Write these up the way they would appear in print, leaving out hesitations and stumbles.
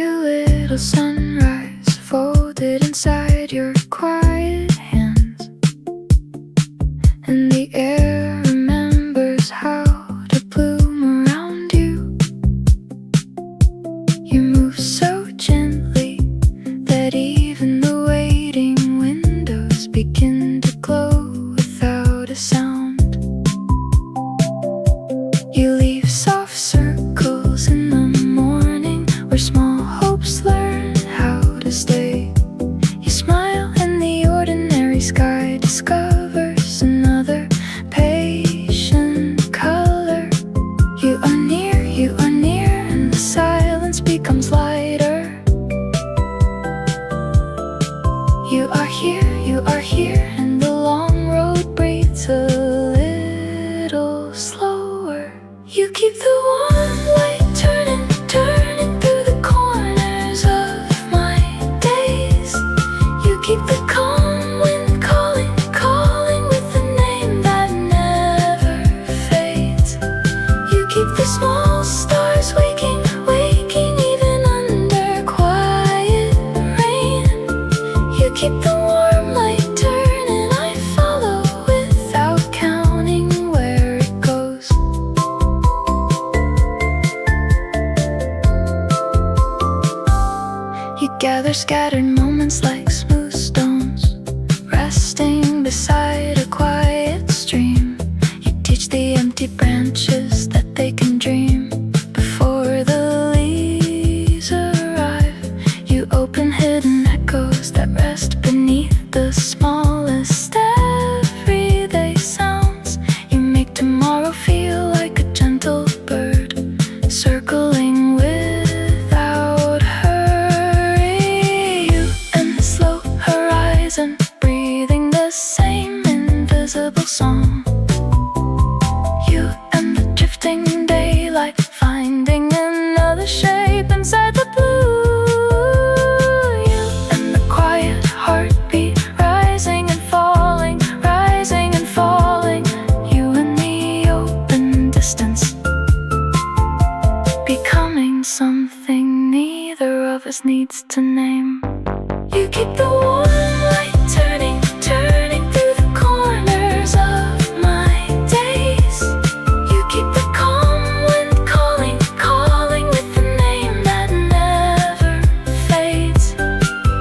a little sunrise folded inside your quiet hands, and the air remembers how to bloom around you. You move so gently that even the waiting windows begin to glow without a sound. You leave soft circles in the morning where small hopes learn how to stay. You smile and the ordinary sky discovers another patient color. You are near, and the silence becomes lighter. You are here, and the long road breathes a little slower. You keep the warm light turning through the corners of my days. You keep the calm wind calling with a name that never fades. You keep the small stars waking even under quiet rain. You keep the warm light turning, I follow without counting where it goes. You gather scattered moments like smooth stones, resting beside a quiet stream. You teach the empty branches that they can dream before the leaves arrive. You open hidden echoes that rest beneath the smallest everyday sounds. You make tomorrow feel like a gentle bird circling without hurry. You and the slow horizon breathing the same invisible song. You and the drifting daylight finding another shape inside the blue. You and the quiet heartbeat rising and falling. You and the open distance becoming something neither of us needs to name. You keep the warm light turning through the corners of my days. You keep the calm wind calling with a name that never fades.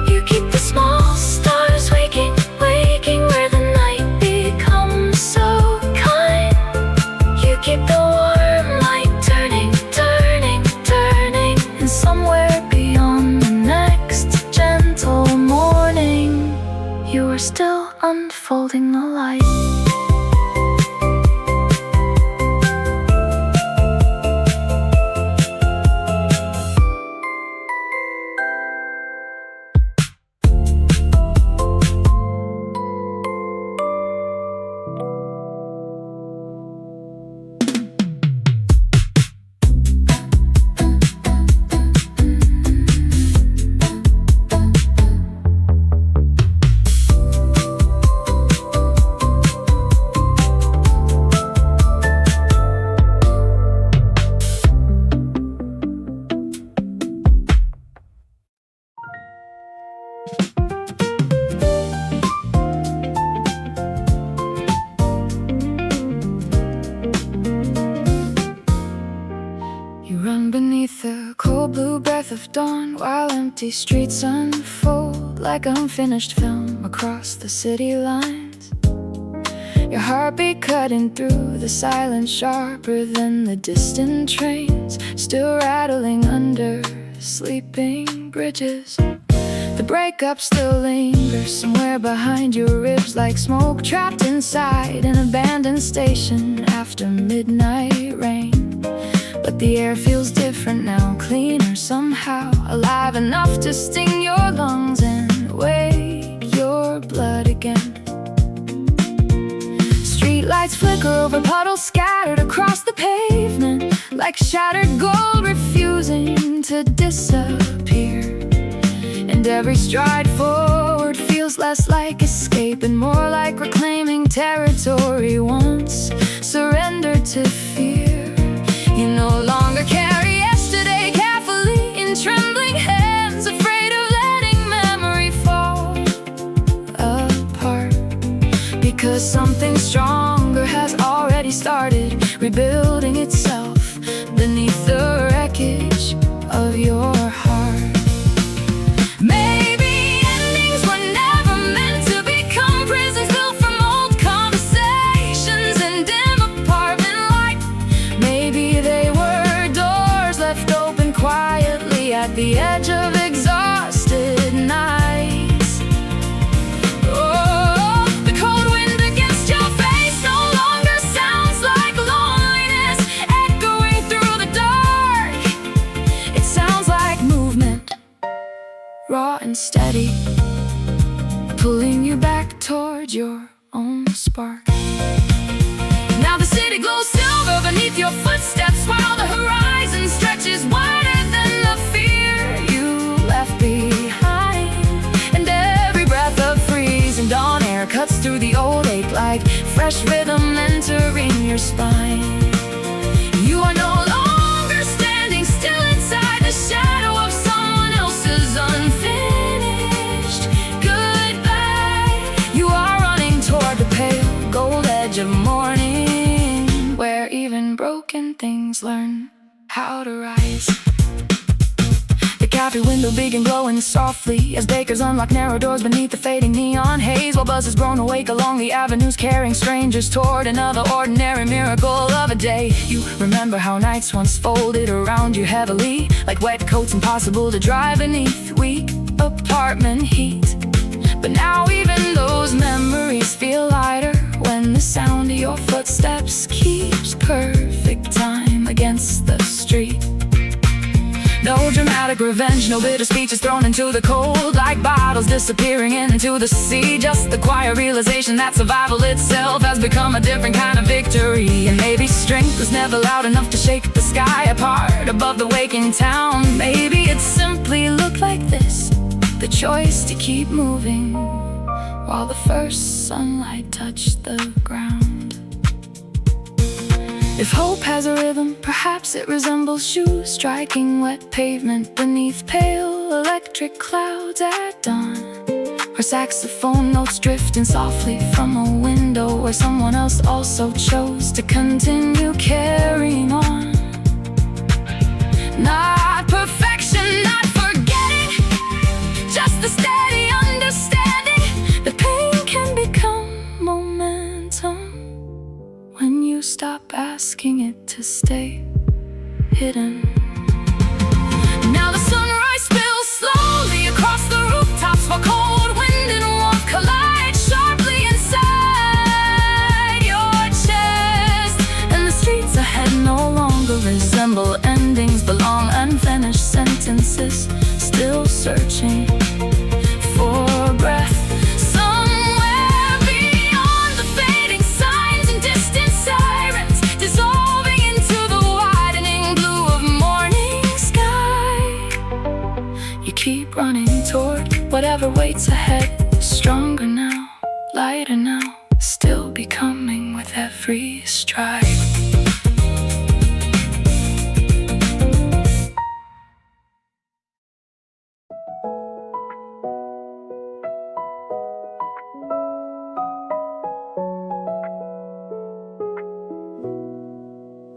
You keep the small stars waking where the night becomes so kind. You keep the warm light turning, and somewhere beyond the next gentle morning, you are still unfolding the light. You run beneath the cold blue breath of dawn while empty streets unfold like unfinished film across the city lines. Your heartbeat cutting through the silence sharper than the distant trains, still rattling under sleeping bridges. The breakup still lingers somewhere behind your ribs like smoke trapped inside an abandoned station after midnight rain. But the air feels different now, cleaner somehow, alive enough to sting your lungs and wake your blood again. Streetlights flicker over puddles scattered across the pavement, like shattered gold refusing to disappear. And every stride forward feels less like escape and more like reclaiming territory once surrendered to fear. You no longer carry yesterday carefully in trembling hands, afraid of letting memory fall apart. Because something stronger has already started rebuilding itself beneath the wreckage of your heart. Maybe endings were never meant to become prisons built from old conversations and dim apartment light. Maybe they were doors left open quietly at the edge of exhausted nights. Oh, the cold wind against your face no longer sounds like loneliness echoing through the dark. It sounds like movement, raw and steady, pulling you back towards your own spark. Now the city glows silver beneath your footsteps, while the horizon stretches wider than the fear you left behind. And every breath of freezing dawn air cuts through the old ache like fresh rhythm entering your spine. You are no longer standing still inside the shadow of someone else's unfinished goodbye. You are running toward the pale gold edge of morning, where even broken things learn how to rise. The cafe window begin glowing softly as bakers unlock narrow doors beneath the fading neon haze, while buzzes grown awake along the avenues carrying strangers toward another ordinary miracle of a day. You remember how nights once folded around you heavily, like wet coats impossible to dry beneath weak apartment heat. But now even those memories feel lighter when the sound of your footsteps keeps perfect time against the street. No dramatic revenge, no bitter speeches thrown into the cold like bottles disappearing into the sea. Just the quiet realization that survival itself has become a different kind of victory. And maybe strength was never loud enough to shake the sky apart above the waking town. Maybe it simply looked like this, the choice to keep moving while the first sunlight touched the ground. If hope has a rhythm, perhaps it resembles shoes striking wet pavement beneath pale electric clouds at dawn, or saxophone notes drifting softly from a window where someone else also chose to continue carrying on. Not perfection, not forgetting, just the steady understanding that pain can become momentum when you stop asking it to stay hidden. Now the sunrise spills slowly across the rooftops, while cold wind and warmth collide sharply inside your chest. And the streets ahead no longer resemble endings, but long unfinished sentences, still searching for breath. Keep running toward whatever waits ahead. Stronger now, lighter now, still becoming with every stride.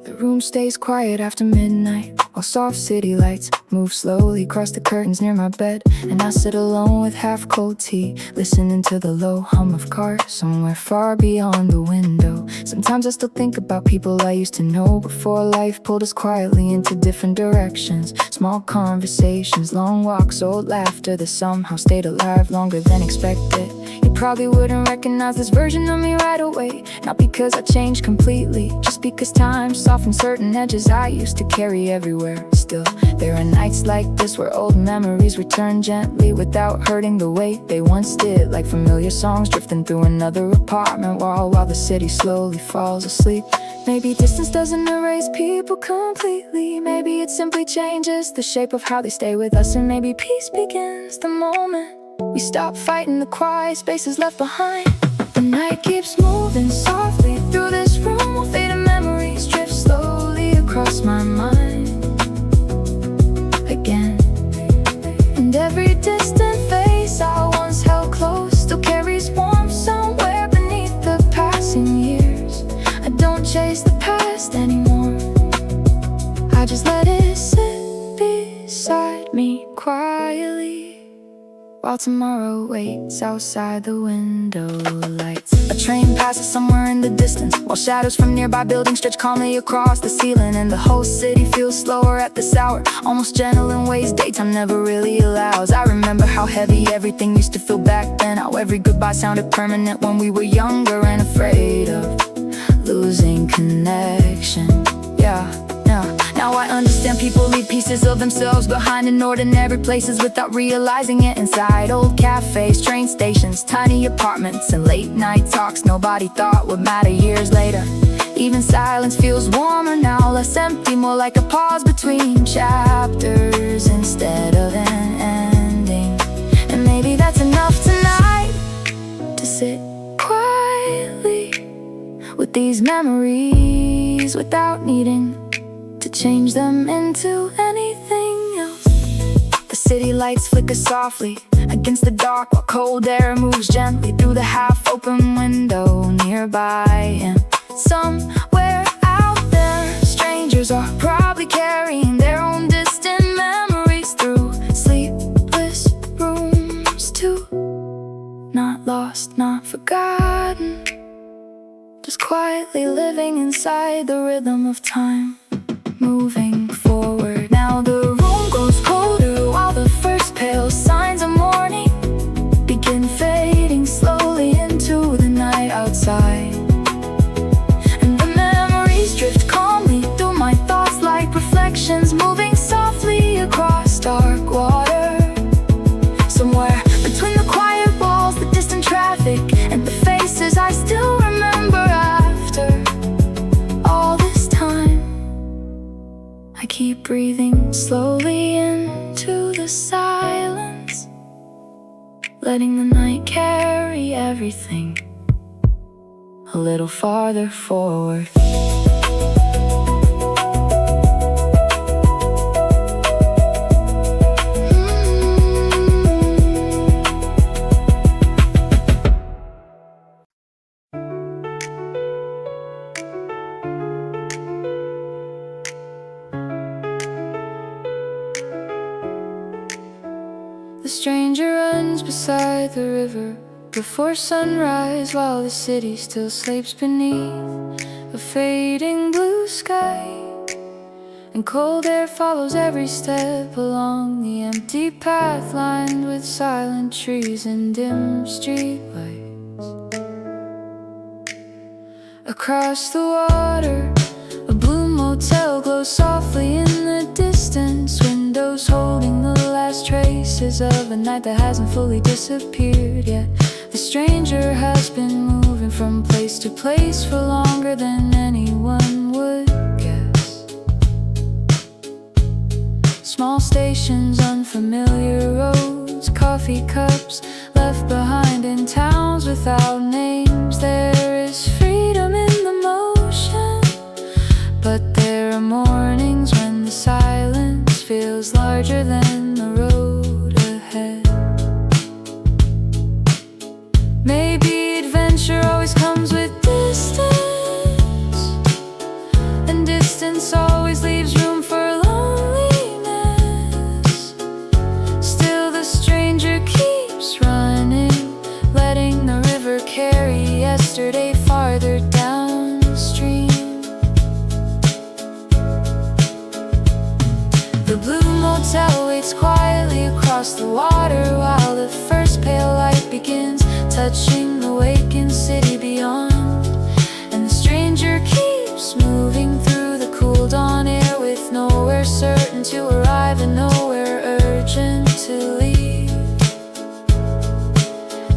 The room stays quiet after midnight, while soft city lights move slowly across the curtains near my bed. And I sit alone with half-cold tea, listening to the low hum of cars somewhere far beyond the window. Sometimes I still think about people I used to know before life pulled us quietly into different directions. Small conversations, long walks, old laughter that somehow stayed alive longer than expected. You probably wouldn't recognize this version of me right away, not because I changed completely, just because time softened certain edges I used to carry everywhere. Still, there are nights like this where old memories return gently without hurting the way they once did, like familiar songs drifting through another apartment wall while the city slowly falls asleep. Maybe distance doesn't erase people completely, maybe it simply changes the shape of how they stay with us. And maybe peace begins the moment we stop fighting the quiet spaces left behind. The night keeps moving softly through this room, while faded memories drift slowly across my mind. Again quietly while tomorrow waits outside the window lights. A train passes somewhere in the distance, while shadows from nearby buildings stretch calmly across the ceiling. And the whole city feels slower at this hour, almost gentle in ways daytime never really allows. I remember how heavy everything used to feel back then, how every goodbye sounded permanent when we were younger and afraid of losing connection. Now I understand people leave pieces of themselves behind in ordinary places without realizing it. Inside old cafes, train stations, tiny apartments, and late night talks nobody thought would matter years later. Even silence feels warmer now, less empty, more like a pause between chapters instead of an ending. And maybe that's enough tonight, to sit quietly with these memories without needing to change them into anything else. The city lights flicker softly against the dark, while cold air moves gently through the half-open window nearby. And somewhere out there, strangers are probably carrying their own distant memories through sleepless rooms too. Not lost, not forgotten, just quietly living inside the rhythm of time. Moving forward, now the room grows colder while the first pale signs of morning begin fading slowly into the night outside. And the memories drift calmly through my thoughts like reflections moving softly across dark water. Somewhere between the quiet walls, the distant traffic, and the faces I still remember after all this time. I keep breathing slowly into the silence, letting the night carry everything a little farther forward. The stranger runs beside the river before sunrise, while the city still sleeps beneath a fading blue sky. And cold air follows every step along the empty path lined with silent trees and dim streetlights. Across the water, a blue motel glows softly in the distance, windows holding the last traces of a night that hasn't fully disappeared yet. The stranger has been moving from place to place for longer than anyone would guess. Small stations, unfamiliar roads, coffee cups left behind in towns without names. There is freedom in the motion, but there are mornings when the silence feels larger than the road ahead. Maybe adventure always comes with distance, and distance always leaves room for loneliness. Still the stranger keeps running, letting the river carry yesterday farther downstream. The blue motel waits quietly across the water while the first pale light begins touching the waking city beyond. And the stranger keeps moving through the cool dawn air, with nowhere certain to arrive and nowhere urgent to leave.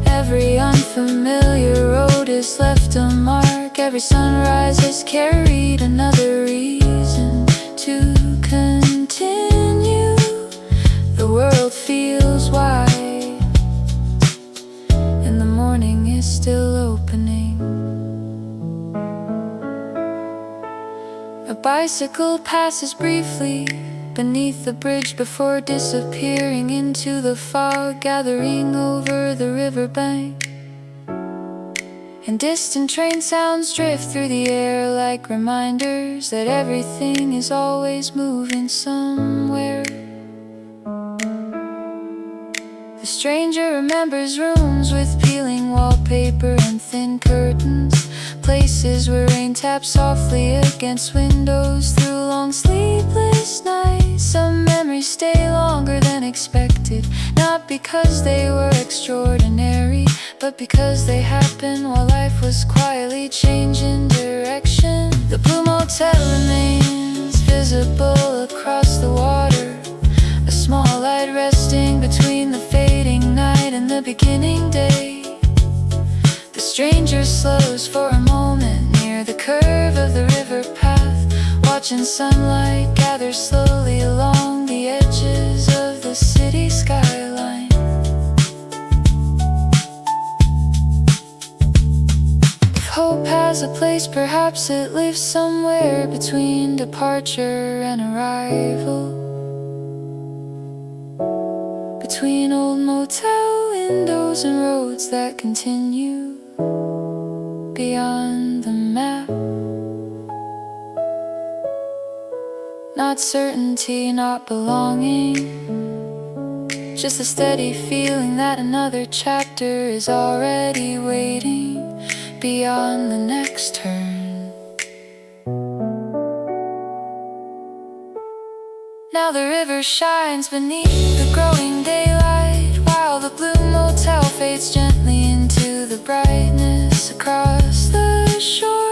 Every unfamiliar road has left a mark, every sunrise has carried another reason to continue. The world feels wide, and the morning is still opening. A bicycle passes briefly beneath the bridge before disappearing into the fog gathering over the riverbank. And distant train sounds drift through the air like reminders that everything is always moving somewhere. The stranger remembers rooms with peeling wallpaper and thin curtains, places where rain taps softly against windows through long sleepless nights. Some memories stay longer than expected, not because they were extraordinary, but because they happened while life was quietly changing direction. The blue motel remains visible across the water, a small light resting between the fading night and the beginning day. The stranger slows for a moment near the curve of the river path, watching sunlight gather slowly along the edges of the city skyline. If hope has a place, perhaps it lives somewhere between departure and arrival, between old motel windows and roads that continue beyond the map. Not certainty, not belonging, just a steady feeling that another chapter is already waiting beyond the next turn. Now the river shines beneath the growing daylight, while the blue motel fades gently into the brightness across the shore.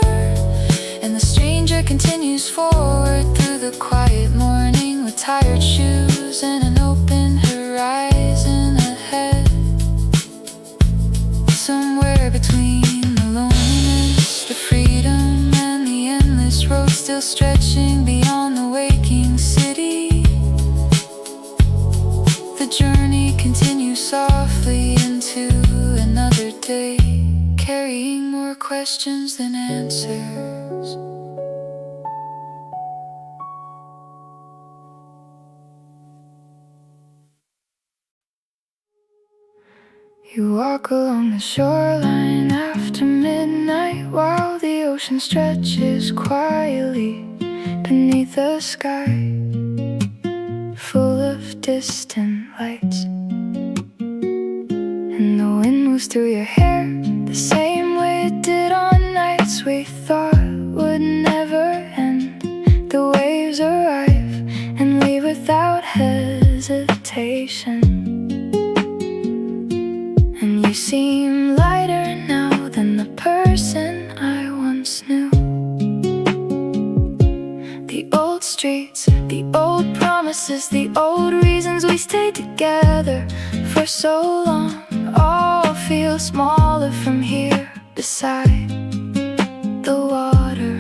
And the stranger continues forward through the quiet morning with tired shoes and an open horizon ahead. Somewhere between the loneliness, the freedom, and the endless road still stretching beyond the waking city, the journey continues softly into another day, carrying more questions than answers. You walk along the shoreline after midnight, while the ocean stretches quietly beneath the sky, full of distant lights. And the wind moves through your hair the same way it did on nights we thought would never end. The waves arrive and leave without hesitation, and you seem lighter now than the person I once knew. The old streets, the old promises, the old reasons we stayed together for so long, all feel smaller from here beside the water.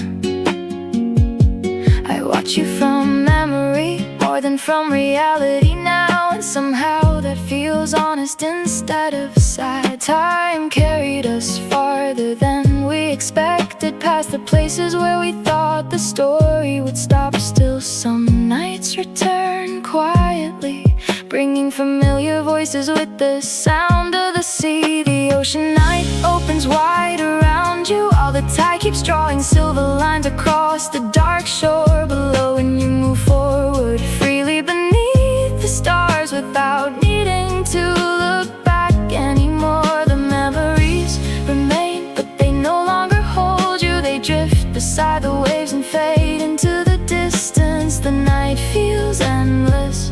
I watch you from memory more than from reality now, and somehow that feels honest instead of sad. Time carried us farther than we expected, past the places where we thought the story would stop. Still some nights return quietly, bringing familiar voices with the sound of the sea. The ocean night opens wide around you, all the tide keeps drawing silver lines across the dark shore below, and you move forward freely beneath the stars without needing to look back anymore. The memories remain, but they no longer hold you. They drift beside the waves and fade into the distance. The night feels endless,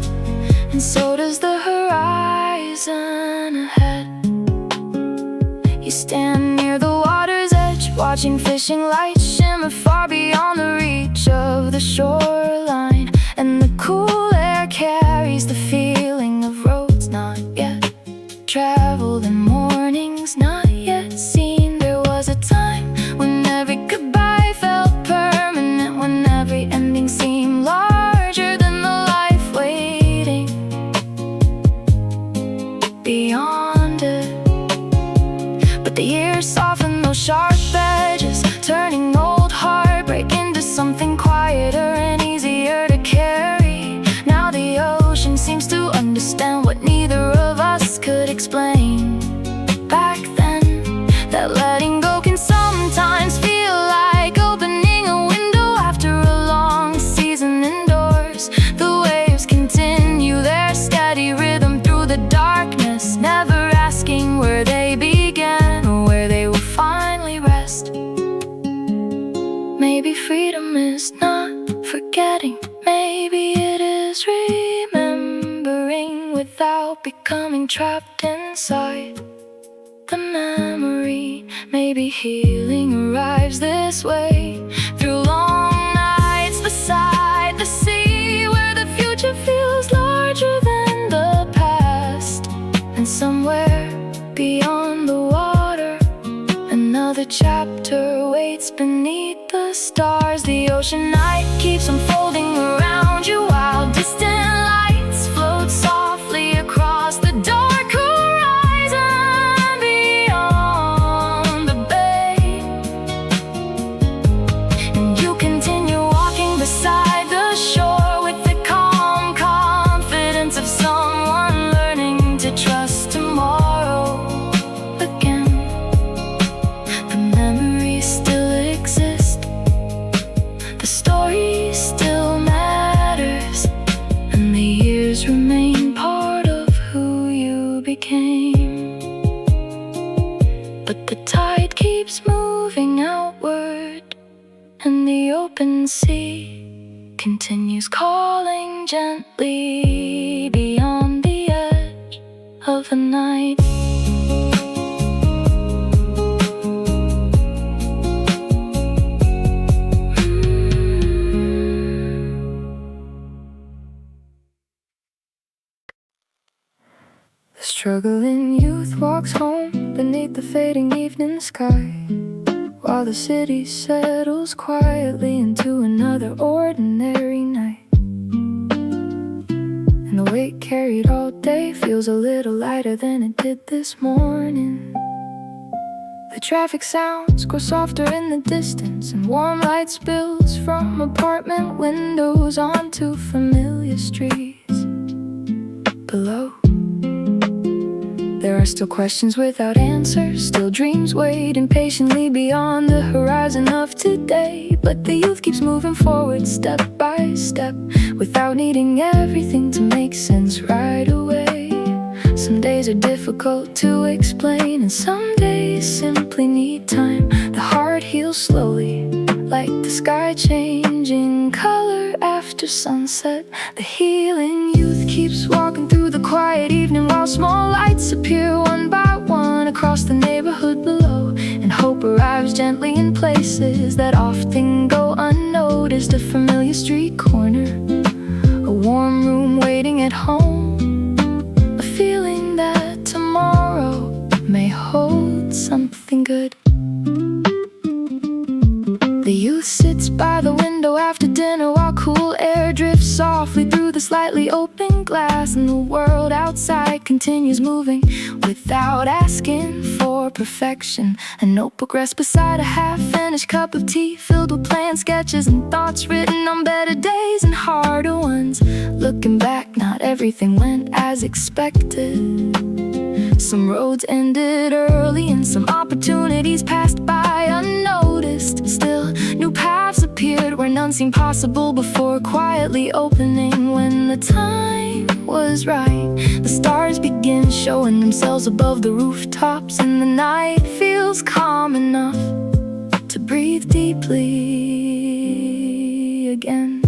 and so does the horizon ahead. You stand near the water's edge, watching fishing lights shimmer far beyond the reach of the shoreline, and the cool air carries the feeling of roads not yet traveled and mornings not yet seen. There was a time when every goodbye felt permanent, when every ending seemed larger than the life waiting beyond it. But the years soften those sharp edges, turning old heartbreak into something quieter and easier to carry. Now the ocean seems to understand what neither of us could explain. Back then, that letting go can sometimes feel like opening a window after a long season indoors. The waves continue their steady rhythm through the darkness, without becoming trapped inside the memory. Maybe healing arrives this way, through long nights beside the sea, where the future feels larger than the past. And somewhere beyond the water, another chapter waits beneath the stars. The ocean night keeps unfolding around you, while distant lights float softly across the dark horizon beyond the bay. And you continue walking beside the shore with the calm confidence of someone learning to trust tomorrow again. The memories still exist, the story still matters, and the years remain part of who you became. But the tide keeps moving outward, and the open sea continues calling gently beyond the edge of the night. The struggling youth walks home beneath the fading evening sky, while the city settles quietly into another ordinary night. And the weight carried all day feels a little lighter than it did this morning. The traffic sounds grow softer in the distance, and warm light spills from apartment windows onto familiar streets below. There are still questions without answers, still dreams wait impatiently beyond the horizon of today. But the youth keeps moving forward step by step, without needing everything to make sense right away. Some days are difficult to explain, and some days simply need time. The heart heals slowly, like the sky changing color after sunset. The healing youth keeps walking through the quiet evening, while small lights appear one by one across the neighborhood below. And hope arrives gently in places that often go unnoticed. A familiar street corner, a warm room waiting at home, a feeling that tomorrow may hold something good. The youth sits by the window after dinner, while cool air drifts softly through the slightly open glass. And the world outside continues moving without asking for perfection. A notebook rests beside a half-finished cup of tea, filled with planned sketches and thoughts written on better days and harder ones. Looking back, not everything went as expected. Some roads ended early, and some opportunities passed by unnoticed. Still, new paths appeared where none seemed possible before, quietly opening when the time was right. The stars begin showing themselves above the rooftops, and the night feels calm enough to breathe deeply again.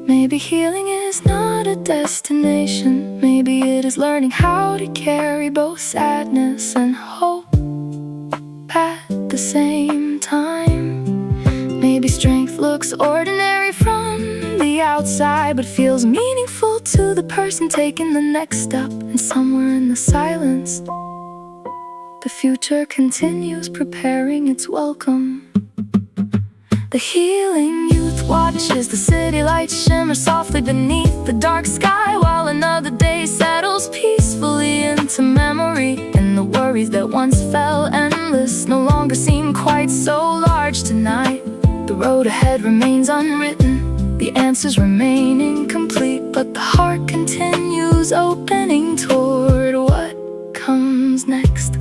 Maybe healing is not a destination, maybe it is learning how to carry both sadness and hope at the same time. Maybe strength looks ordinary from the outside, but feels meaningful to the person taking the next step. And somewhere in the silence, the future continues preparing its welcome. The healing youth watches the city lights shimmer softly beneath the dark sky, while another day settles peacefully into memory. And the worries that once felt endless no longer seem quite so large tonight. The road ahead remains unwritten, the answers remain incomplete, but the heart continues opening toward what comes next.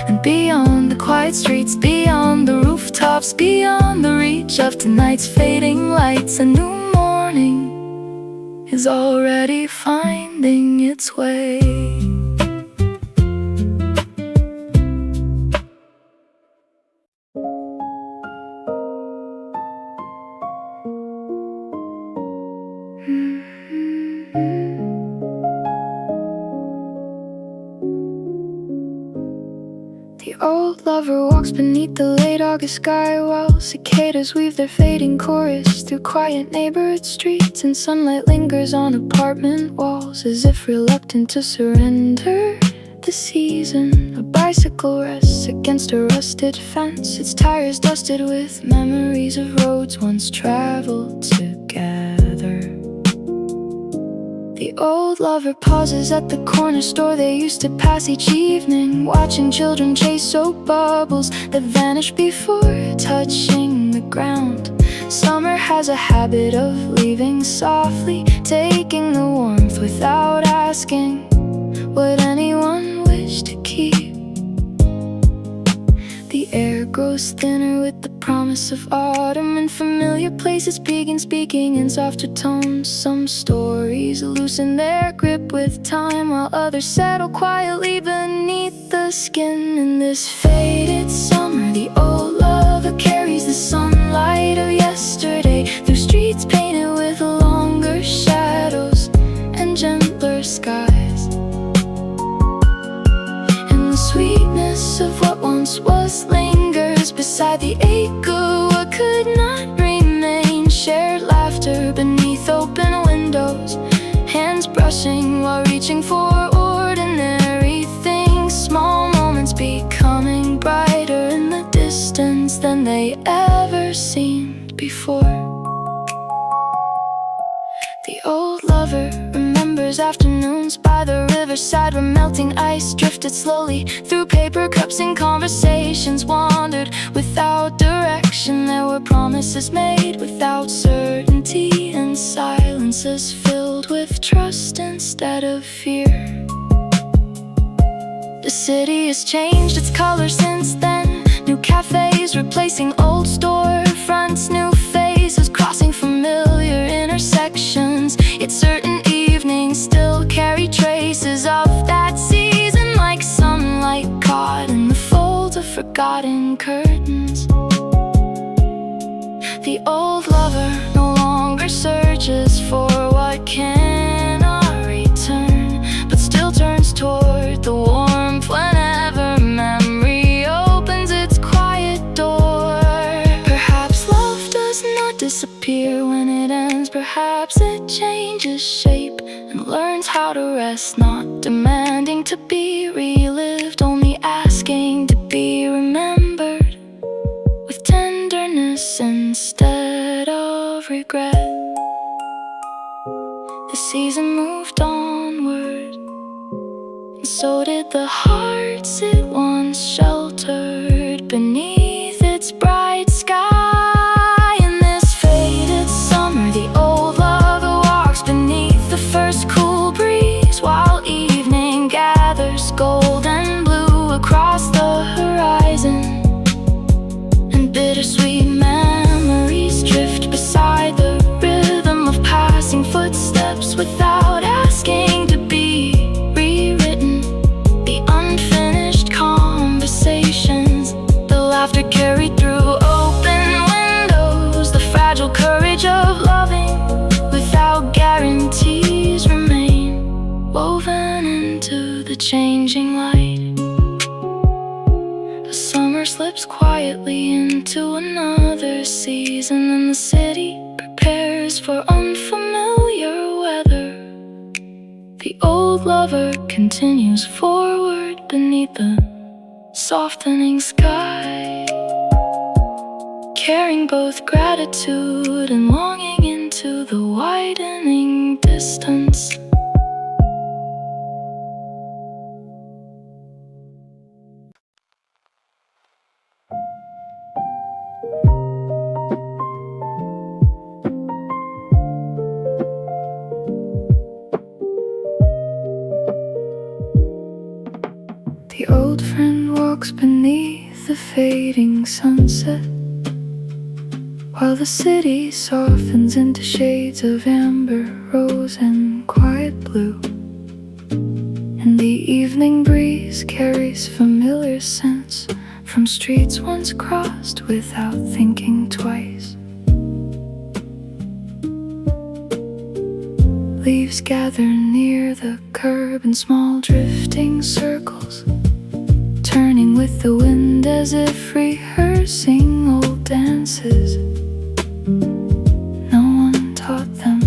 And beyond the quiet streets, beyond the rooftops, beyond the reach of tonight's fading lights, a new morning is already finding its way. old lover walks beneath the late August sky while cicadas weave their fading chorus through quiet neighborhood streets, and sunlight lingers on apartment walls as if reluctant to surrender the season. A bicycle rests against a rusted fence, its tires dusted with memories of roads once traveled together. The old lover pauses at the corner store they used to pass each evening, watching children chase soap bubbles that vanish before touching the ground. Summer has a habit of leaving softly, taking the warmth without asking what anyone wished to keep. The air grows thinner with the promise of autumn, and familiar places begin speaking in softer tones. Some stories loosen their grip with time, while others settle quietly beneath the skin. In this faded summer, the old lover carries the sunlight of yesterday through streets painted with longer shadows and gentler skies. And the sweetness of what once was lingers beside the ache of what could not remain. Shared laughter beneath open windows, hands brushing while reaching for ordinary things. Small moments becoming brighter in the distance than they ever seemed before. The old lover remembers afternoons by the riverside where melting ice drifted slowly through paper cups, and conversations wandered without direction. There were promises made without certainty, and silences filled with trust instead of fear. The city has changed its color since then, new cafes replacing old storefronts, new faces crossing familiar intersections. Yet certain evenings still carry traces of that season, like sunlight caught in the folds of forgotten curtains. The old lover no longer searches for what cannot return, but still turns toward the warmth whenever memory opens its quiet door. Perhaps love does not disappear when it ends, perhaps it changes shape and learns how to rest, not demanding to be relived, only asking to be remembered with tenderness instead of regret. The season moved onward, and so did the hearts it once sheltered beneath its bright sky. In this faded summer, the old lover walks beneath the first cool breeze, while evening gathers gold and blue across the horizon, and bittersweet memories drift beside the rhythm of passing footsteps without asking to be rewritten. The unfinished conversations, the laughter carried through open windows, the fragile courage of loving without guarantees remain woven into the changing light. The summer slips quietly into another season, and the city prepares for unfamiliar weather. The old lover continues forward beneath the softening sky, carrying both gratitude and longing into the widening distance. The old friend walks beneath the fading sunset, while the city softens into shades of amber, rose, and quiet blue. And the evening breeze carries familiar scents from streets once crossed without thinking twice. Leaves gather near the curb in small drifting circles, turning with the wind as if rehearsing old dances no one taught them.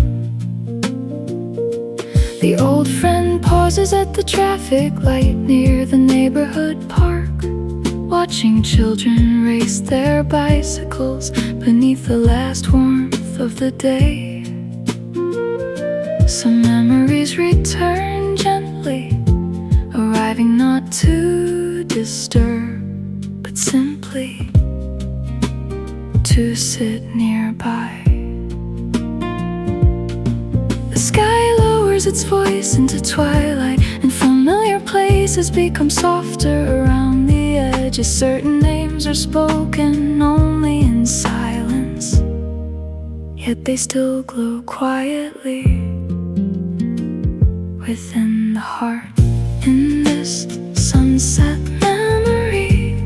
The old friend pauses at the traffic light near the neighborhood park, watching children race their bicycles beneath the last warmth of the day. Some memories return gently, arriving not to disturb, but simply to sit nearby. The sky lowers its voice into twilight, and familiar places become softer around the edges. Certain names are spoken only in silence, yet they still glow quietly within the heart. In this sunset memory,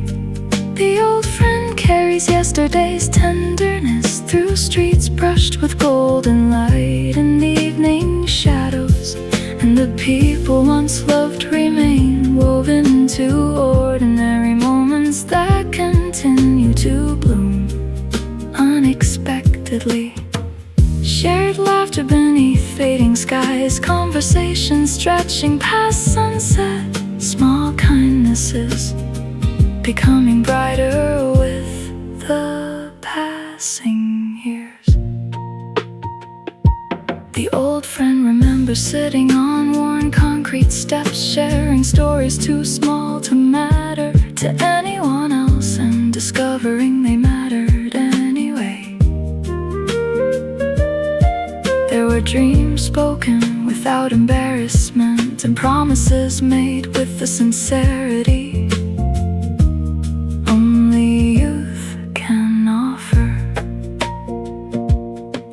the old friend carries yesterday's tenderness through streets brushed with golden light and evening shadows, and the people once loved remain woven into ordinary moments that continue to bloom unexpectedly. Shared laughter beneath fading skies, conversations stretching past sunset, small kindnesses becoming brighter with the passing years. The old friend remembers sitting on worn concrete steps, sharing stories too small to matter to anyone else, and discovering they mattered anyway. There were dreams spoken without embarrassment, and promises made with the sincerity only youth can offer.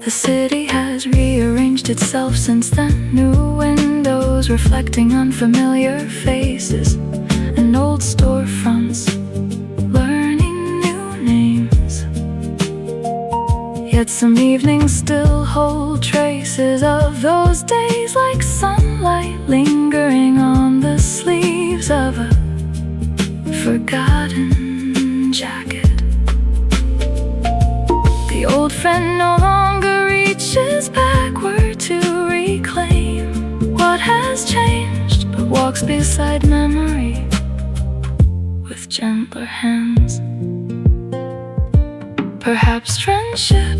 The city has rearranged itself since then, new windows reflecting unfamiliar faces, and old storefronts learning new names. Yet some evenings still hold traces of those days, like sunlight lingering on the sleeves of a forgotten jacket. The old friend no longer reaches backward to reclaim what has changed, but walks beside memory with gentler hands. Perhaps friendship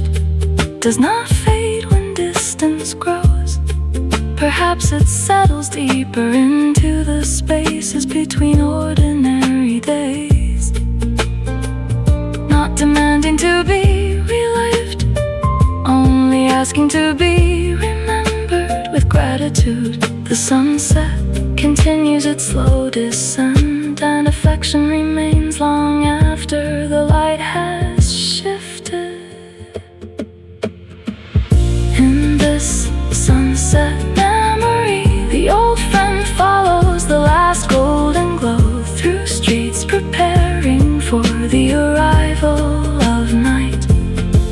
does not fade when distance grows. Perhaps it settles deeper into the spaces between ordinary days, not demanding to be relived, only asking to be remembered with gratitude. The sunset continues its slow descent, and affection remains long after the light has shifted. In this sunset memory, the old friend follows the last golden glow through streets, preparing for the arrival of night.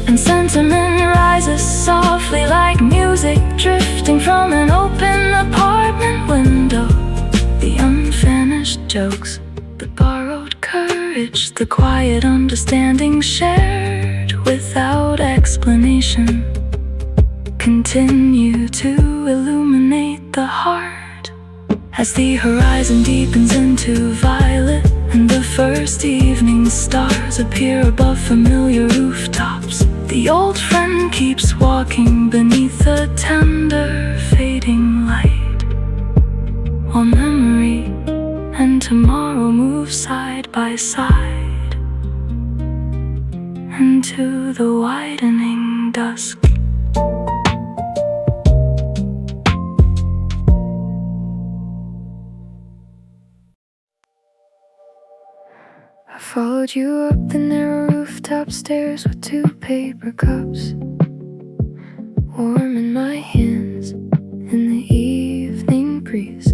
And sentiment rises softly like music drifting from an open apartment window. The unfinished jokes, the borrowed courage, the quiet understanding shared without explanation continue to illuminate the heart as the horizon deepens into violet, and the first evening stars appear above familiar rooftops. The old friend keeps walking beneath the tender fading light, while memory and tomorrow move side by side into the widening dusk. I followed you up the narrow rooftop stairs with 2 paper cups, warm in my hands in the evening breeze.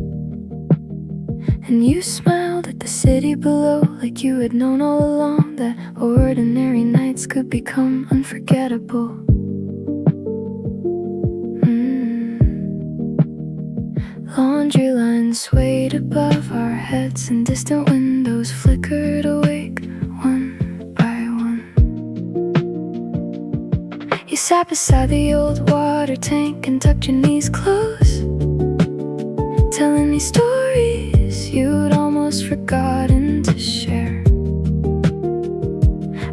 And you smiled at the city below, like you had known all along that ordinary nights could become unforgettable. Laundry lines swayed above our overheads and distant windows flickered awake one by one. You sat beside the old water tank and tucked your knees close, telling me stories you'd almost forgotten to share.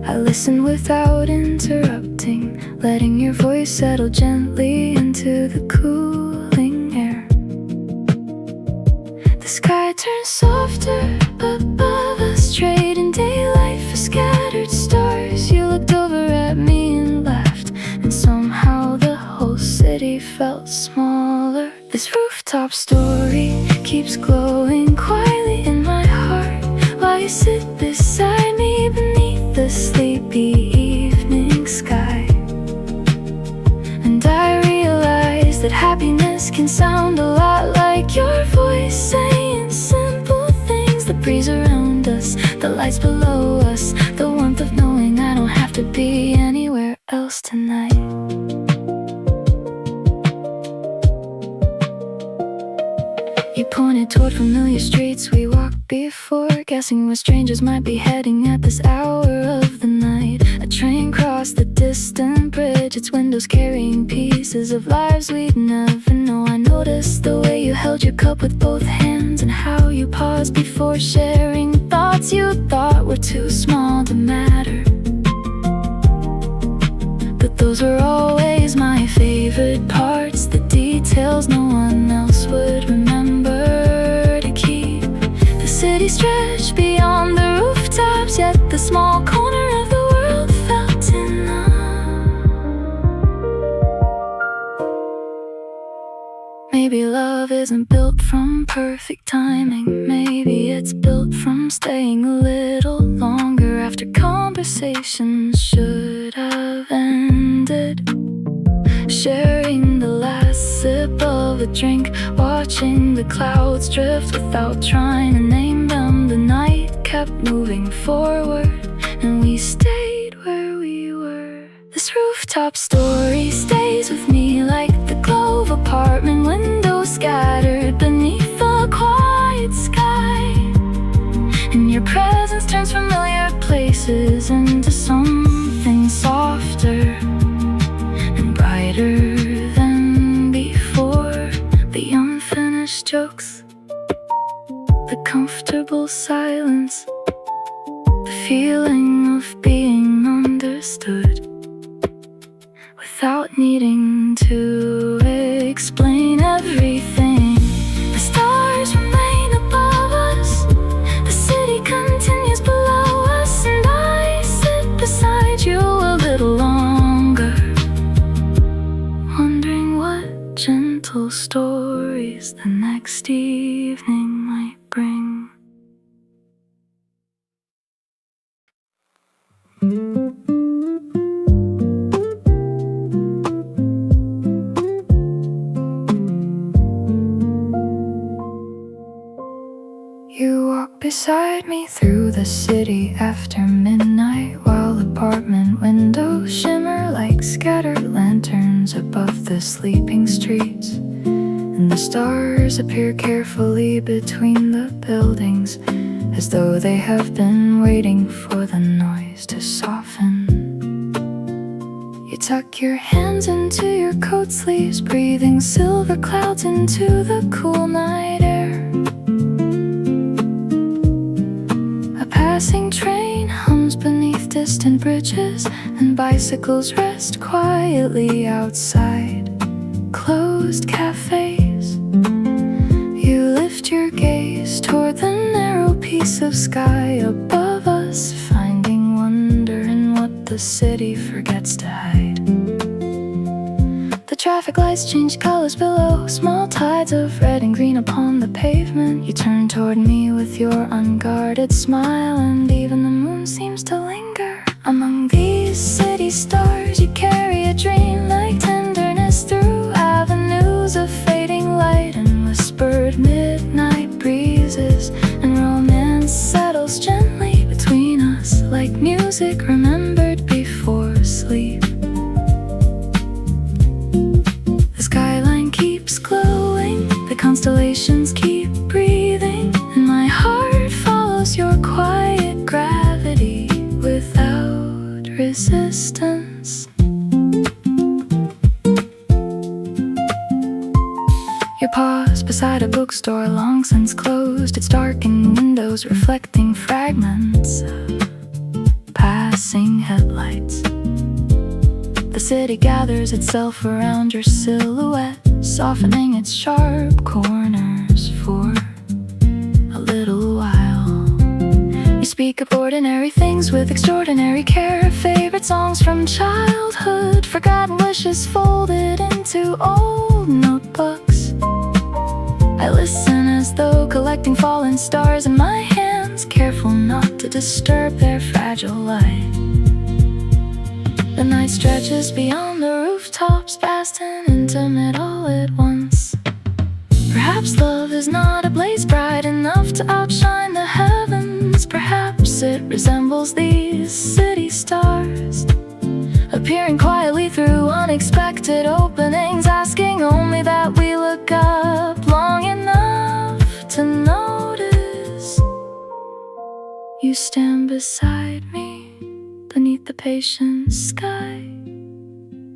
I listened without interrupting, letting your voice settle gently into the cooling air. The sky turned softer above us, trading daylight for scattered stars. You looked over at me and laughed, and somehow the whole city felt smaller. This rooftop story keeps glowing quietly in my heart, while you sit beside me beneath the sleepy evening sky. And I realize that happiness can sound a lot like your voice, saying simple things. The breeze around us, the lights below us, the warmth of knowing I don't have to be anywhere else tonight. You pointed toward familiar streets we walked before, guessing where strangers might be heading at this hour of the night. A train crossed the distant bridge, its windows carrying pieces of lives we'd never know. I noticed the way you held your cup with both hands, and how you paused before sharing thoughts you thought were too small to matter. But those were always my favorite parts, the details no one else would remember to keep. The city stretched beyond the rooftops, yet the small corner of the world felt enough. Maybe love isn't built from perfect timing. Maybe it's built from staying a little longer after conversations should have ended. Sharing the last sip of a drink, watching the clouds drift without trying to name them. The night kept moving forward, and we stayed where we were. This rooftop story stays with me like the glow of apartment windows scattered beneath the quiet sky. And your presence turns familiar places into something softer and brighter than before. The unfinished jokes, the comfortable silence, the feeling of being understood without needing to explain everything. The stars remain above us, the city continues below us, and I sit beside you a little longer, wondering what gentle stories the next evening might bring. You walk beside me through the city after midnight, while apartment windows shimmer like scattered lanterns above the sleeping streets, and the stars appear carefully between the buildings, as though they have been waiting for the noise to soften. You tuck your hands into your coat sleeves, breathing silver clouds into the cool night air. A passing train hums beneath distant bridges, and bicycles rest quietly outside closed cafes. You lift your gaze toward the narrow piece of sky above us, finding wonder in what the city forgets to hide. The traffic lights change colors below, small tides of red and green upon the pavement. You turn toward me with your unguarded smile, and even the moon seems to linger among these city stars. You carry a dream like tenderness through avenues of fading light and whispered midnight breezes, and romance settles gently between us like music remembered before sleep. The skyline keeps glowing, the constellations keep breathing, and my heart bookstore long since closed, its darkened windows reflecting fragments of passing headlights. The city gathers itself around your silhouette, softening its sharp corners for a little while. You speak of ordinary things with extraordinary care, favorite songs from childhood, forgotten wishes folded into old notebooks. I listen as though collecting fallen stars in my hands, careful not to disturb their fragile light. The night stretches beyond the rooftops, vast and intimate all at once. Perhaps love is not a blaze bright enough to outshine the heavens. Perhaps it resembles these city stars, appearing quietly through unexpected openings, asking only that we look up long enough to notice. You stand beside me beneath the patient sky,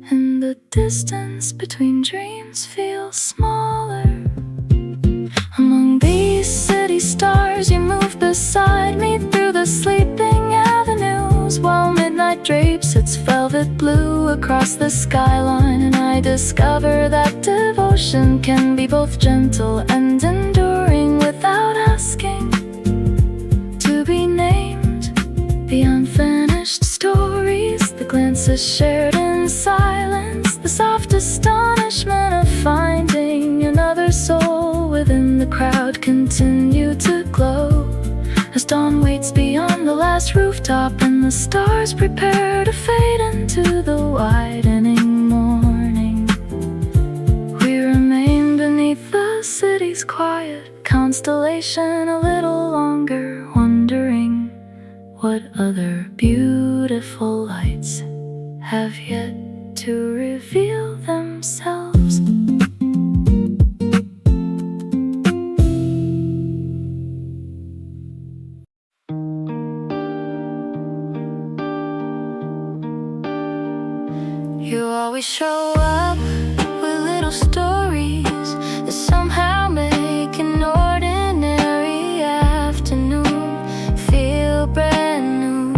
and the distance between dreams feels smaller. Among these city stars, you move beside me through the sleeping avenues, while midnight drapes its velvet blue across the skyline. And I discover that devotion can be both gentle and enduring without asking to be named. The unfinished stories, the glances shared in silence, the soft astonishment of finding another soul within the crowd continue to glow as dawn waits beyond the last rooftop and the stars prepare to fade into the widening morning. We remain beneath the city's quiet constellation a little longer, wondering what other beautiful lights have yet to reveal themselves. You always show up with little stories that somehow make an ordinary afternoon feel brand new.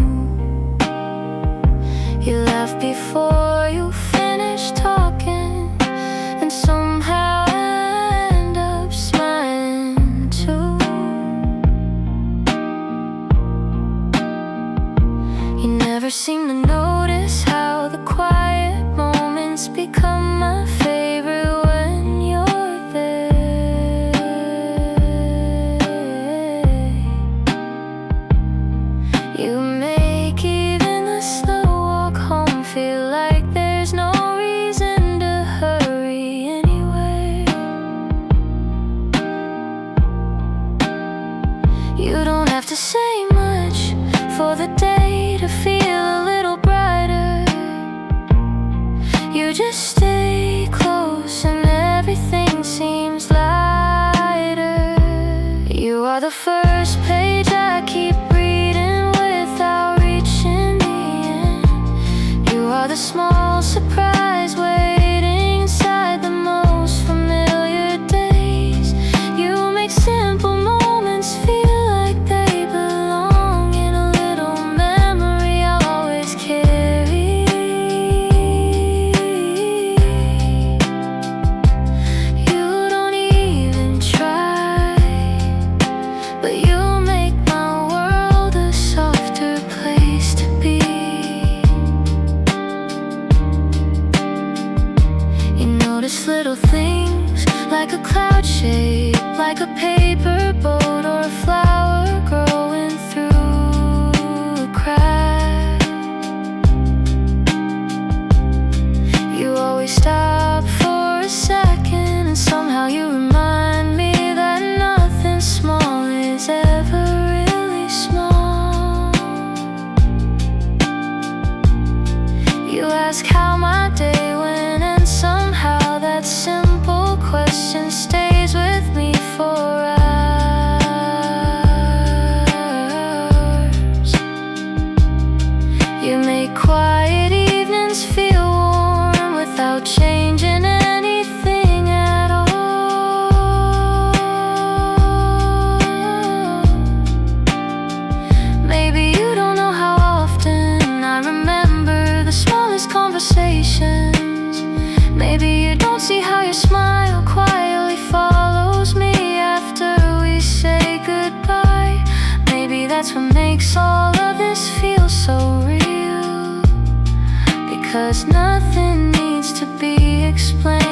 You laugh before you finish talking, and somehow end up smiling too. You never seem to notice how the quiet moments become my favorite when you're there. You make even the slow walk home feel like there's no reason to hurry anyway. You don't have to say much for the day to feel a little brighter. You just stay close and everything seems lighter. You are the first page I keep reading without reaching the end. You are the small surprise waiting inside the most familiar days. You make simple moments feel like they belong in a little memory I'll always carry. You don't even try, but you make my world a softer place to be. You notice little things like a cloud shape, like a paper boat or a flower growing through a crack. You always stop for a second, and somehow you remind me that nothing small is ever really small. You ask how my day went, and somehow that simple question stays with me for hours. that's what makes all of this feel so real. Because nothing needs to be explained.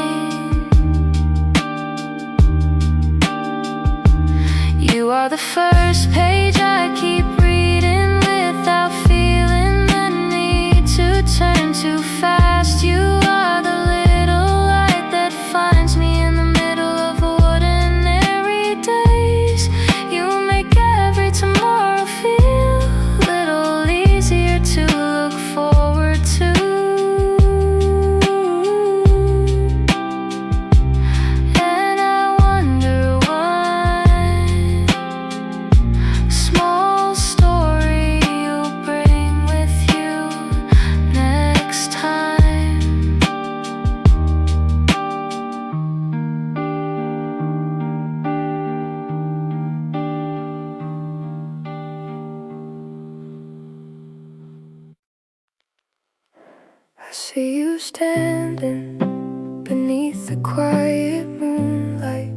You are the first page I keep reading without feeling the need to turn too fast. You are the little light that finds me in the middle of ordinary days. You make every tomorrow feel a little easier to look forward to. And I wonder what small story you'll bring with you next time. I see you standing beneath the quiet moonlight,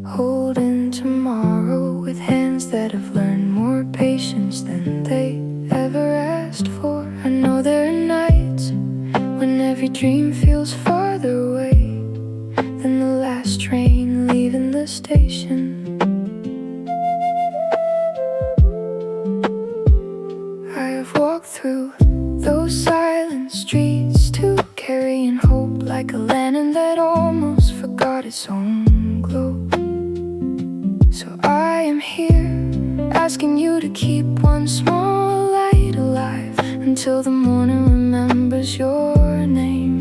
holding tomorrow with hands that have learned more patience than they ever asked for. I know there are nights when every dream feels farther away than the last train leaving the station. I have walked through those silent streets too, carrying hope like a lantern that almost forgot its own glow. So I am here asking you to keep one small light alive until the morning remembers your name.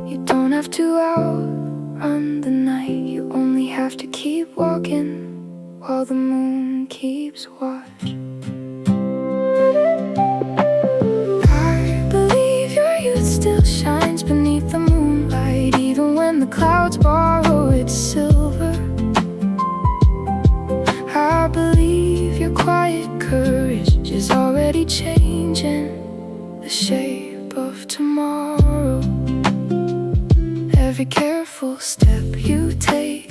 You don't have to outrun the night, you only have to keep walking while the moon keeps watch. Still shines beneath the moonlight, even when the clouds borrow its silver. I believe your quiet courage is already changing the shape of tomorrow. Every careful step you take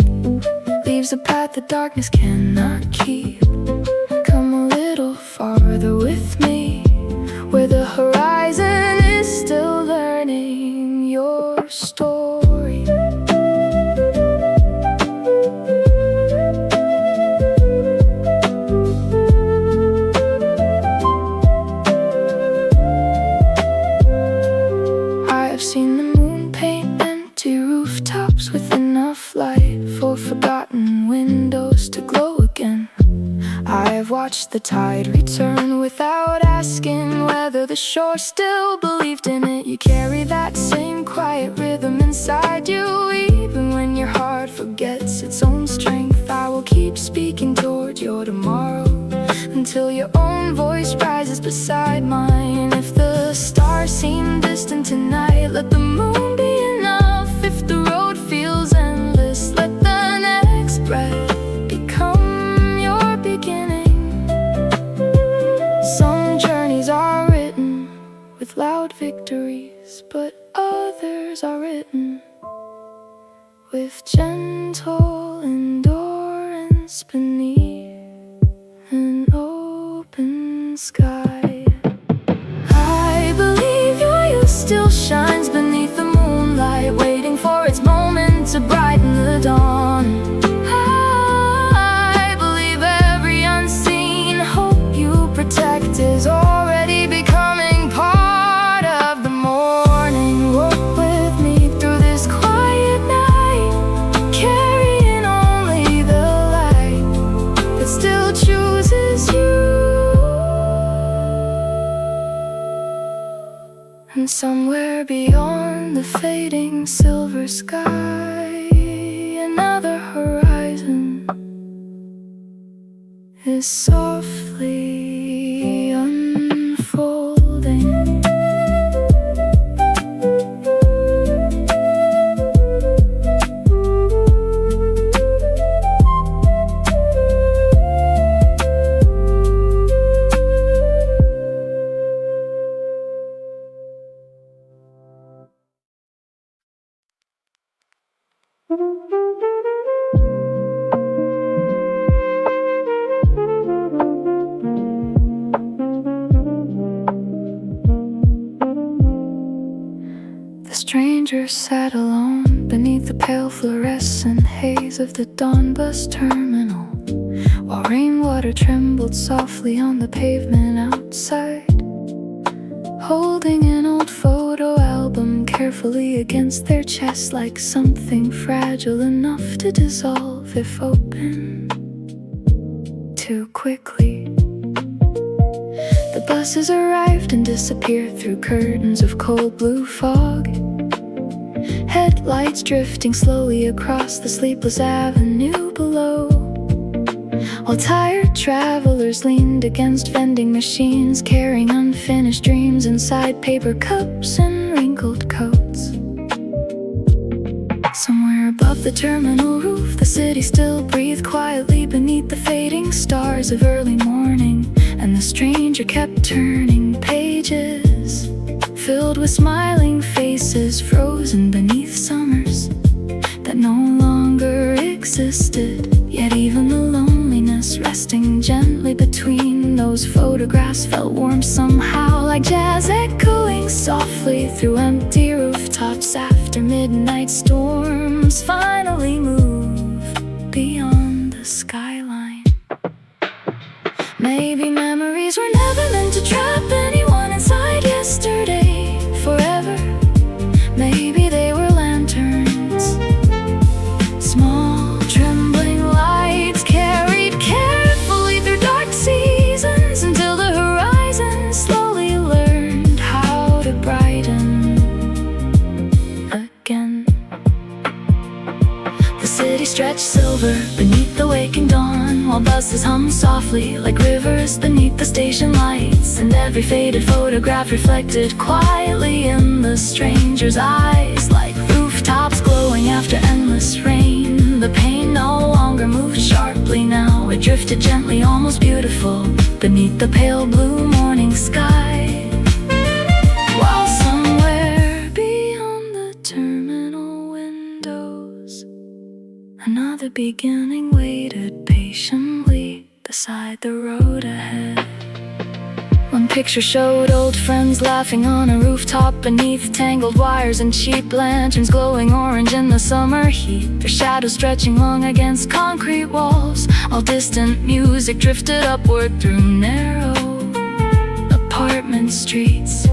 leaves a path the darkness cannot keep. Come a little farther with me, where the horizon is still learning your story. I have seen the moon paint empty rooftops with enough light for forgotten windows to glow again. I have watched the tide return without asking whether the shore still believed in it. You carry that same quiet rhythm inside you, even when your heart forgets its own strength. I will keep speaking toward your tomorrow until your own voice rises beside mine. If the stars seem distant tonight, let the moon be enough. If the road feels endless, let the next breath become your beginning. Some journeys are written with loud victories, but others are written with gentle endurance beneath an open sky. I believe your youth still shines beneath the moonlight, waiting for its moment to brighten the dawn. I believe every unseen hope you protect is already becoming part of the morning. Walk with me through this quiet night, carrying only the light that still chooses you. And somewhere beyond the fading silver sky, another horizon is softly unfolding. stranger sat alone beneath the pale fluorescent haze of the dawn bus terminal, while rainwater trembled softly on the pavement outside. Holding an old photo album carefully against their chest, like something fragile enough to dissolve if opened too quickly. The buses arrived and disappeared through curtains of cold blue fog, headlights drifting slowly across the sleepless avenue below, while tired travelers leaned against vending machines, carrying unfinished dreams inside paper cups and wrinkled coats. Somewhere above the terminal roof, the city still breathed quietly beneath the fading stars of early morning, and the stranger kept turning pages filled with smiling faces frozen beneath summers that no longer existed. Yet even the loneliness resting gently between those photographs felt warm somehow, like jazz echoing softly through empty rooftops after midnight storms finally move beyond the skyline. Maybe memories were never meant to trap anyone inside yesterday forever. Maybe they were lanterns, small trembling lights carried carefully through dark seasons, until the horizon slowly learned how to brighten again. The city stretched silver beneath the waking dawn, while buses hummed softly like rivers beneath the station lights, and every faded photograph reflected quietly in the stranger's eyes, like rooftops glowing after endless rain. The pain no longer moved sharply now, it drifted gently, almost beautiful, beneath the pale blue morning sky, while somewhere beyond the terminal windows, another beginning waited patiently beside the road ahead. One picture showed old friends laughing on a rooftop beneath tangled wires and cheap lanterns glowing orange in the summer heat, their shadows stretching long against concrete walls, while distant music drifted upward through narrow apartment streets.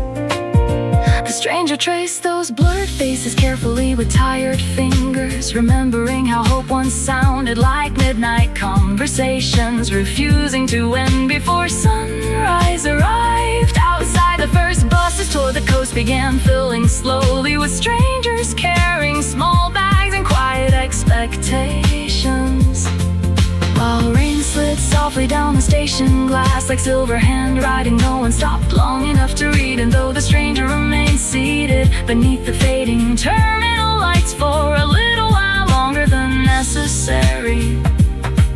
The stranger traced those blurred faces carefully with tired fingers, remembering how hope once sounded like midnight conversations, refusing to end before sunrise arrived. Outside, the first buses toward the coast began filling slowly with strangers carrying small bags and quiet expectations, while rain slid softly down the station glass like silver handwriting. No one stopped long enough to read, and though the stranger remained seated beneath the fading terminal lights for a little while longer than necessary,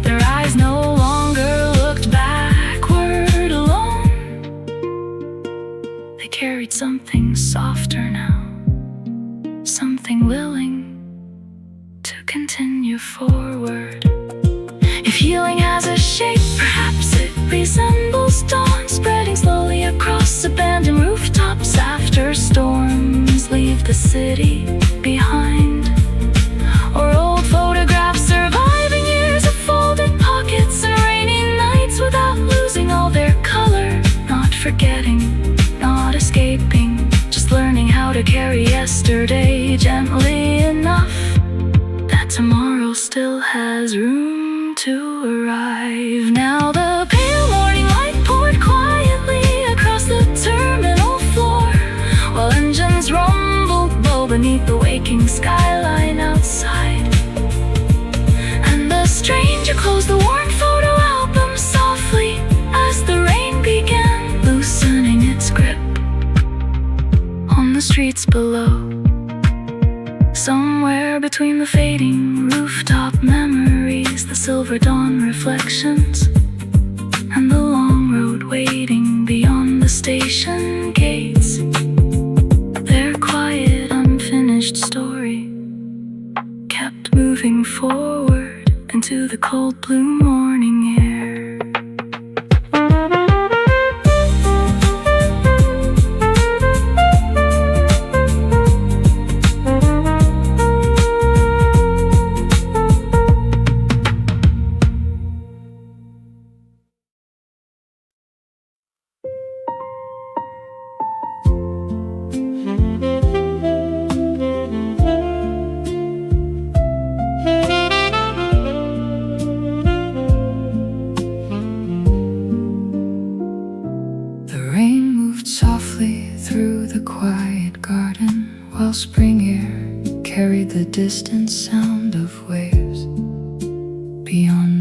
their eyes no longer looked backward alone. They carried something softer now, something willing to continue forward. If healing has a shape, perhaps it resembles dawn spreading slowly across abandoned rooftops after storms leave the city behind, or old photographs surviving years of folded pockets and rainy nights without losing all their color. Not forgetting, not escaping, just learning how to carry yesterday gently enough that tomorrow still has room to arrive. Now the pale morning light poured quietly across the terminal floor, while engines rumbled low beneath the waking skyline outside, and the stranger closed the worn photo album softly as the rain began loosening its grip on the streets below. Somewhere between the fading rooftop memories, the silver dawn reflections, and the long road waiting beyond the station gates, their quiet unfinished story kept moving forward into the cold blue morning air.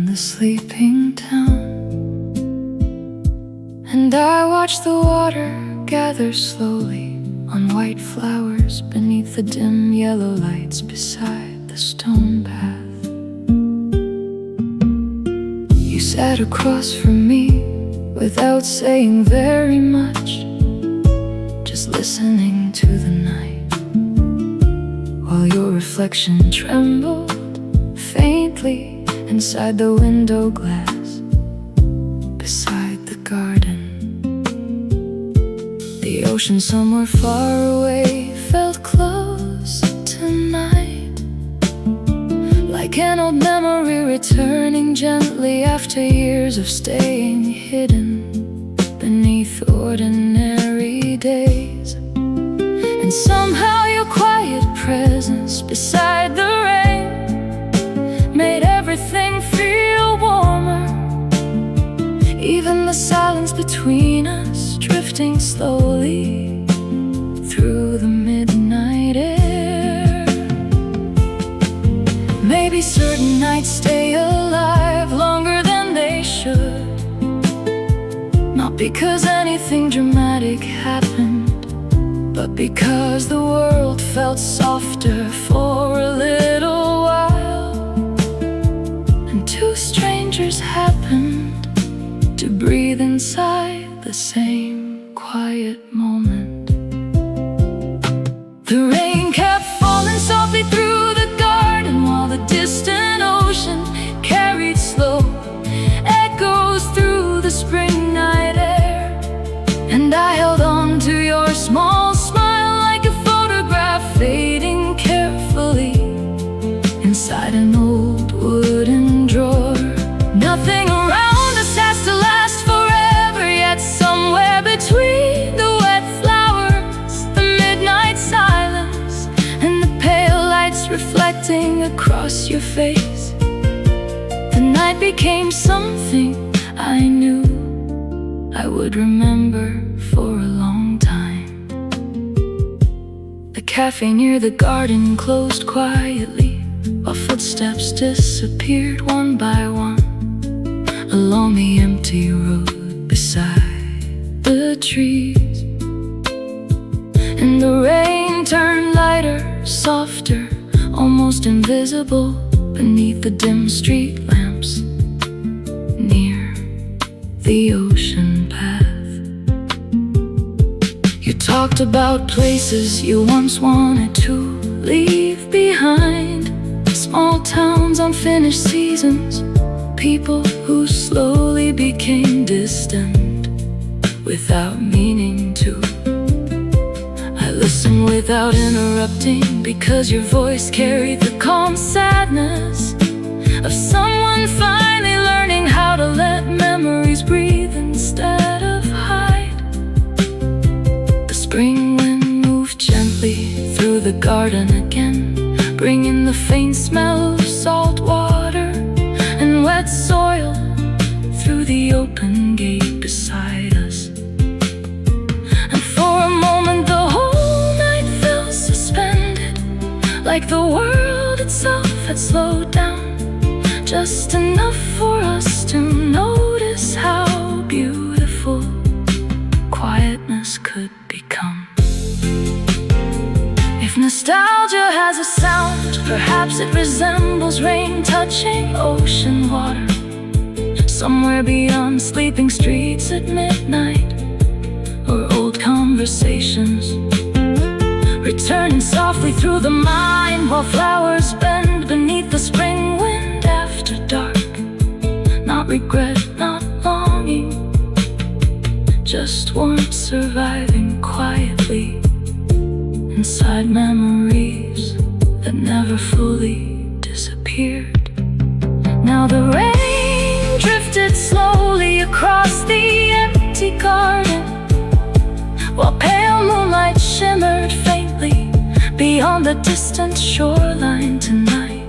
the sleeping town. And I watch the water gather slowly on white flowers beneath the dim yellow lights beside the stone path. You sat across from me without saying very much, just listening to the night, while your reflection trembled faintly inside the window glass beside the garden. The ocean somewhere far away felt close tonight, like an old memory returning gently after years of staying hidden beneath ordinary days. And somehow your quiet presence beside the rain made everything feel warmer, even the silence between us drifting slowly through the midnight air. Maybe certain nights stay alive longer than they should, not because anything dramatic happened, but because the world felt softer for a little while, and two strangers happened to breathe inside the same quiet moment. The rain kept falling softly through the garden, while the distant ocean carried slow echoes through the spring night air. And I held on to your small smile like a photograph fading carefully inside an old wooden drawer. Nothing around us has to last forever, yet somewhere between the wet flowers, the midnight silence, and the pale lights reflecting across your face, the night became something I knew I would remember for a long time. The cafe near the garden closed quietly, while footsteps disappeared one by one along the empty road beside the trees. And the rain turned lighter, softer, almost invisible beneath the dim street lamps near the ocean path. You talked about places you once wanted to leave behind, small towns, unfinished seasons, people who slowly became distant without meaning to. I listened without interrupting, because your voice carried the calm sadness of someone finally learning how to let memories breathe instead of hide. The spring wind moved gently through the garden again, bringing the faint smell of salt water and wet soil through the open gate beside us. And for a moment the whole night felt suspended, like the world itself had slowed down, just enough for us to notice how beautiful quietness could become. If nostalgia has a sound, perhaps it resembles rain touching ocean water, somewhere beyond sleeping streets at midnight, or old conversations returning softly through the mind, while flowers bend beneath the spring wind after dark. Not regret, not longing, just warmth surviving quietly inside memories that never fully disappeared. Now the rain drifted slowly across the empty garden, while pale moonlight shimmered faintly beyond the distant shoreline tonight.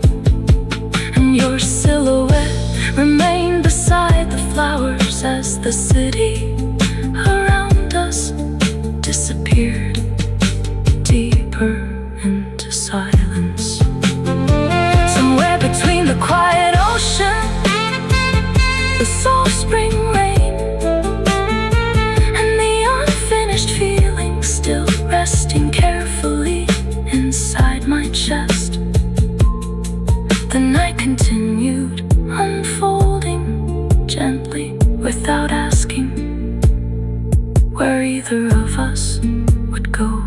And your silhouette remained beside the flowers as the city around us disappeared deeper into silence. Somewhere between the quiet ocean gently without asking where either of us would go.